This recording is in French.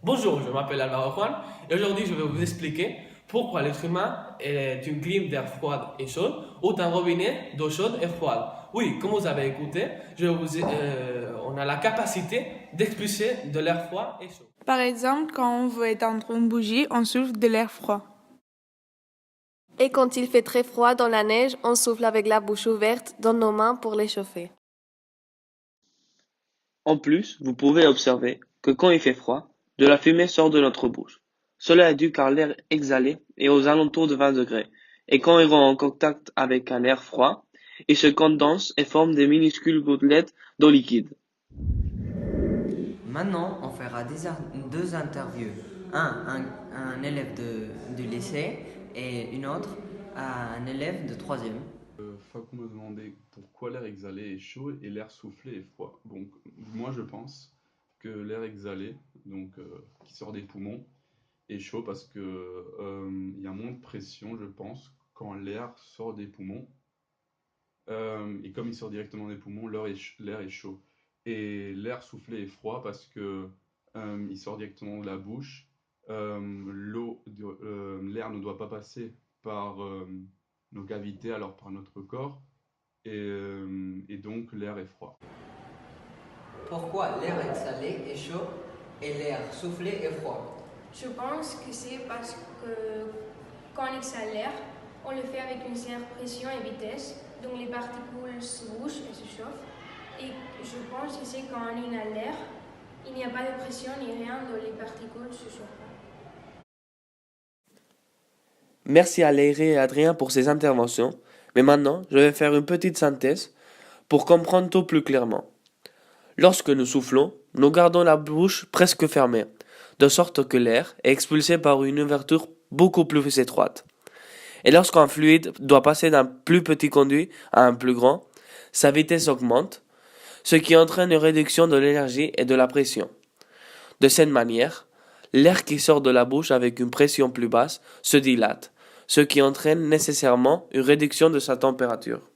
Bonjour, je m'appelle Alvaro Juan et aujourd'hui je vais vous expliquer pourquoi l'être humain est une clim d'air froide et chaude ou un robinet d'eau chaude et froide. Oui, comme vous avez écouté, on a la capacité d'expulser de l'air froid et chaud. Par exemple, quand on veut éteindre une bougie, on souffle de l'air froid. Et quand il fait très froid dans la neige, on souffle avec la bouche ouverte dans nos mains pour les chauffer. En plus, vous pouvez observer que quand il fait froid, de la fumée sort de notre bouche. Cela est dû car l'air exhalé est aux alentours de 20 degrés, et quand il rentre en contact avec un air froid, il se condense et forme des minuscules gouttelettes d'eau liquide. Maintenant, on fera deux interviews. Un élève du lycée et une autre, un élève de troisième. Fakou me demandait pourquoi l'air exhalé est chaud et l'air soufflé est froid. Donc moi je pense que l'air exhalé, qui sort des poumons, est chaud parce que il y a moins de pression, je pense, quand l'air sort des poumons. Et comme il sort directement des poumons, l'air est chaud. Et l'air soufflé est froid parce que il sort directement de la bouche. L'air ne doit pas passer par nos cavités, alors par notre corps, et donc l'air est froid. Pourquoi l'air exhalé est chaud et l'air soufflé est froid? Je pense que c'est parce que quand on exhale l'air, on le fait avec une certaine pression et vitesse, donc les particules se bougent et se chauffent. Et je pense que c'est quand on inhale l'air, il n'y a pas de pression ni rien, donc les particules se chauffent pas. Merci à Leire et Adrien pour ces interventions, mais maintenant je vais faire une petite synthèse pour comprendre tout plus clairement. Lorsque nous soufflons, nous gardons la bouche presque fermée, de sorte que l'air est expulsé par une ouverture beaucoup plus étroite. Et lorsqu'un fluide doit passer d'un plus petit conduit à un plus grand, sa vitesse augmente, ce qui entraîne une réduction de l'énergie et de la pression. De cette manière, l'air qui sort de la bouche avec une pression plus basse se dilate, ce qui entraîne nécessairement une réduction de sa température.